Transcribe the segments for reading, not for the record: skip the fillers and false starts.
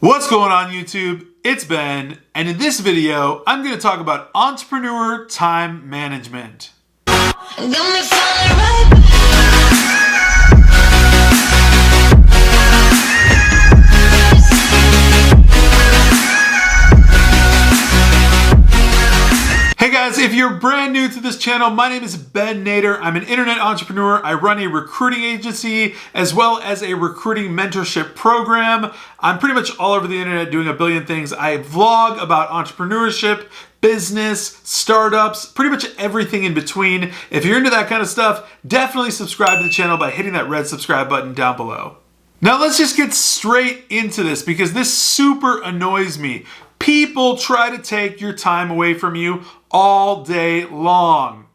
What's going on YouTube? It's Ben, and in this video, I'm going to talk about entrepreneur time management. Hey guys, if you're brand new to this channel, my name is Ben Nader. I'm an internet entrepreneur. I run a recruiting agency as well as a recruiting mentorship program. I'm pretty much all over the internet doing a billion things. I vlog about entrepreneurship, business, startups, pretty much everything in between. If you're into that kind of stuff, definitely subscribe to the channel by hitting that red subscribe button down below. Now let's just get straight into this because this super annoys me. People try to take your time away from you all day long.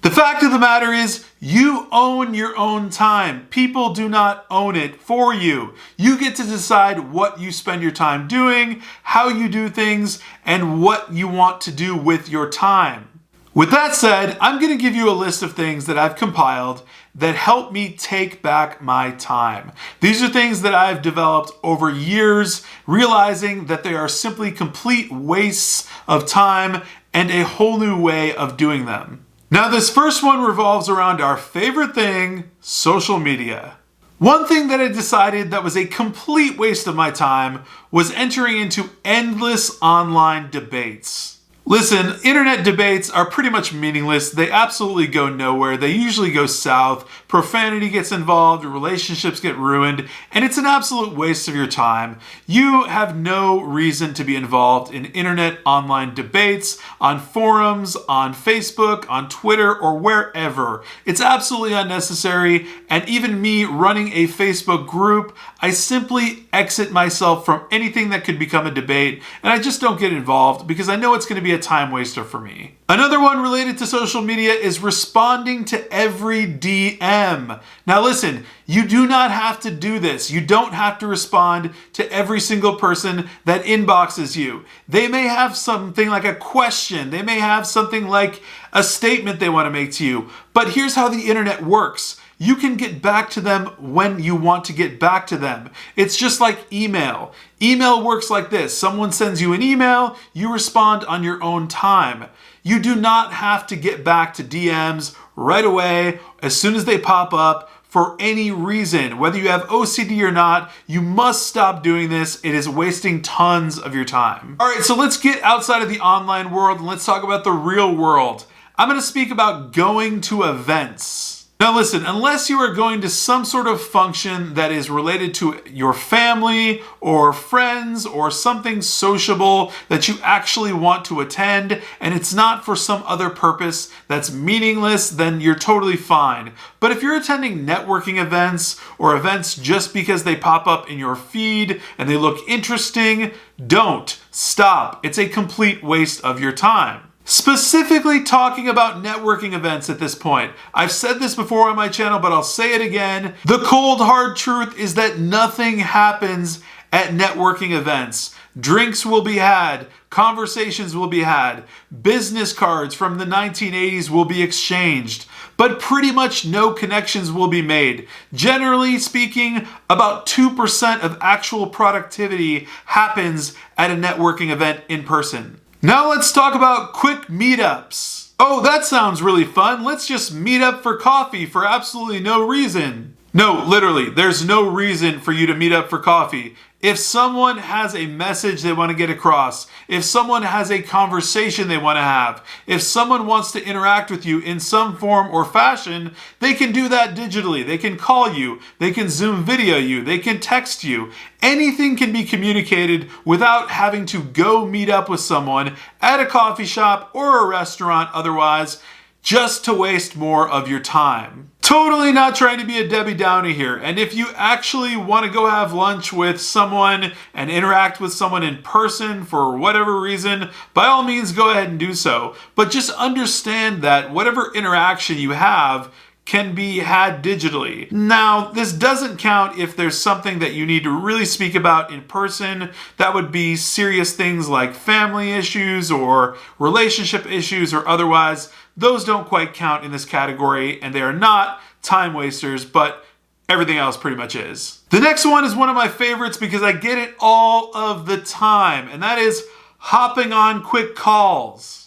The fact of the matter is, you own your own time. People do not own it for you. You get to decide what you spend your time doing, how you do things, and what you want to do with your time. With that said, I'm going to give you a list of things that I've compiled that help me take back my time. These are things that I've developed over years, realizing that they are simply complete wastes of time and a whole new way of doing them. Now, this first one revolves around our favorite thing, social media. One thing that I decided that was a complete waste of my time was entering into endless online debates. Listen, internet debates are pretty much meaningless. They absolutely go nowhere. They usually go south. Profanity gets involved, relationships get ruined, and it's an absolute waste of your time. You have no reason to be involved in internet online debates, on forums, on Facebook, on Twitter, or wherever. It's absolutely unnecessary, and even me running a Facebook group, I simply exit myself from anything that could become a debate, and I just don't get involved because I know it's going to be a time waster for me. Another one related to social media is responding to every DM. Now listen, you do not have to do this. You don't have to respond to every single person that inboxes you. They may have something like a question. They may have something like a statement they want to make to you. But here's how the internet works. You can get back to them when you want to get back to them. It's just like email. Email works like this. Someone sends you an email, you respond on your own time. You do not have to get back to DMs right away as soon as they pop up for any reason. Whether you have OCD or not, you must stop doing this. It is wasting tons of your time. All right, so let's get outside of the online world and let's talk about the real world. I'm going to speak about going to events. Now listen, unless you are going to some sort of function that is related to your family or friends or something sociable that you actually want to attend and it's not for some other purpose that's meaningless, then you're totally fine. But if you're attending networking events or events just because they pop up in your feed and they look interesting, don't. Stop. It's a complete waste of your time. Specifically talking about networking events at this point. I've said this before on my channel, but I'll say it again. The cold hard truth is that nothing happens at networking events. Drinks will be had, conversations will be had, business cards from the 1980s will be exchanged, but pretty much no connections will be made. Generally speaking, about 2% of actual productivity happens at a networking event in person. Now let's talk about quick meetups. Oh, that sounds really fun. Let's just meet up for coffee for absolutely no reason. No, literally, there's no reason for you to meet up for coffee. If someone has a message they want to get across, if someone has a conversation they want to have, if someone wants to interact with you in some form or fashion, they can do that digitally. They can call you, they can Zoom video you, they can text you. Anything can be communicated without having to go meet up with someone at a coffee shop or a restaurant otherwise, just to waste more of your time. Totally not trying to be a Debbie Downer here. And if you actually want to go have lunch with someone and interact with someone in person for whatever reason, by all means go ahead and do so. But just understand that whatever interaction you have can be had digitally. Now, this doesn't count if there's something that you need to really speak about in person. That would be serious things like family issues or relationship issues or otherwise. Those don't quite count in this category and they are not time wasters, but everything else pretty much is. The next one is one of my favorites because I get it all of the time, and that is hopping on quick calls.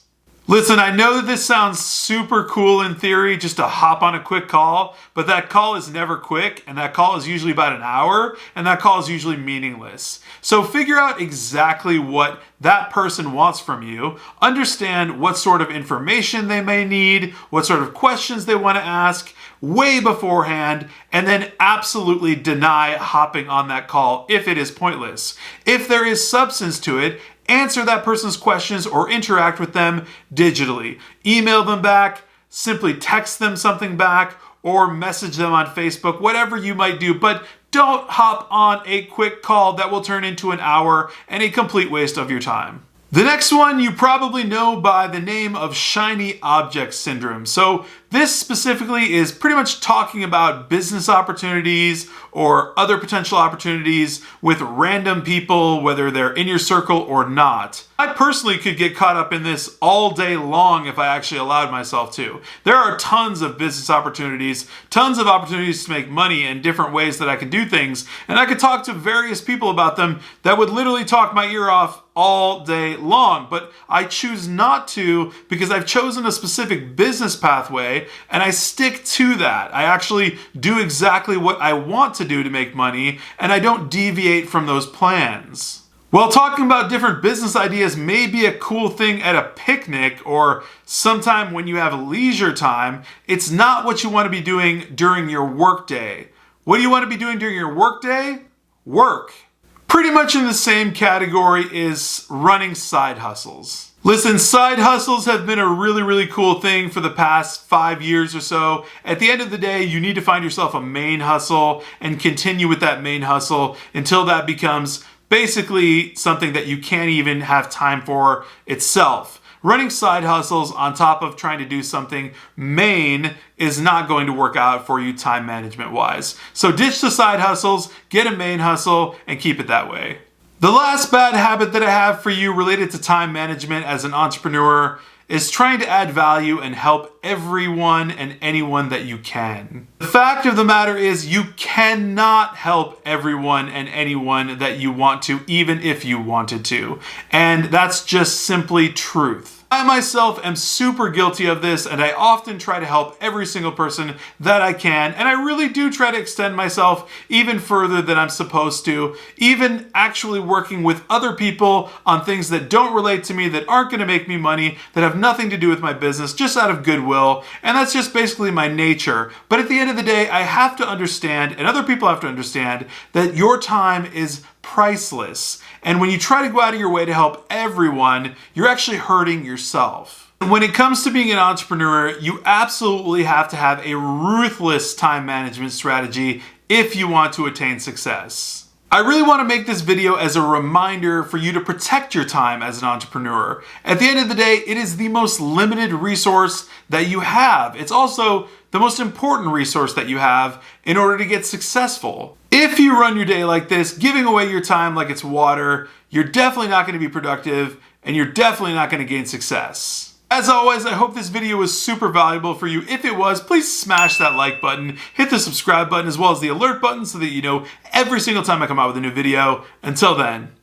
Listen, I know that this sounds super cool in theory, just to hop on a quick call, but that call is never quick, and that call is usually about an hour, and that call is usually meaningless. So figure out exactly what that person wants from you, understand what sort of information they may need, what sort of questions they want to ask way beforehand, and then absolutely deny hopping on that call if it is pointless. If there is substance to it, answer that person's questions or interact with them digitally. Email them back, simply text them something back, or message them on Facebook, whatever you might do, but don't hop on a quick call that will turn into an hour and a complete waste of your time. The next one you probably know by the name of shiny object syndrome. So this specifically is pretty much talking about business opportunities or other potential opportunities with random people, whether they're in your circle or not. I personally could get caught up in this all day long if I actually allowed myself to. There are tons of business opportunities, tons of opportunities to make money in different ways that I can do things, and I could talk to various people about them that would literally talk my ear off all day long, but I choose not to because I've chosen a specific business pathway and I stick to that. I actually do exactly what I want to do to make money, and I don't deviate from those plans. While talking about different business ideas may be a cool thing at a picnic or sometime when you have leisure time, it's not what you want to be doing during your workday. What do you want to be doing during your workday? Work. Pretty much in the same category is running side hustles. Listen, side hustles have been a really cool thing for the past 5 years or so. At the end of the day, you need to find yourself a main hustle and continue with that main hustle until that becomes basically something that you can't even have time for itself. Running side hustles on top of trying to do something main is not going to work out for you time management wise. So ditch the side hustles, get a main hustle, and keep it that way. The last bad habit that I have for you related to time management as an entrepreneur is trying to add value and help everyone and anyone that you can. The fact of the matter is you cannot help everyone and anyone that you want to, even if you wanted to. And that's just simply truth. I myself am super guilty of this, and I often try to help every single person that I can, and I really do try to extend myself even further than I'm supposed to, even actually working with other people on things that don't relate to me, that aren't going to make me money, that have nothing to do with my business, just out of goodwill, and that's just basically my nature. But at the end of the day, I have to understand, and other people have to understand, that your time is priceless. And when you try to go out of your way to help everyone, you're actually hurting yourself. When it comes to being an entrepreneur, you absolutely have to have a ruthless time management strategy if you want to attain success. I really want to make this video as a reminder for you to protect your time as an entrepreneur. At the end of the day, it is the most limited resource that you have. It's also the most important resource that you have in order to get successful. If you run your day like this, giving away your time like it's water, you're definitely not going to be productive, and you're definitely not going to gain success. As always, I hope this video was super valuable for you. If it was, please smash that like button, hit the subscribe button as well as the alert button so that you know every single time I come out with a new video. Until then,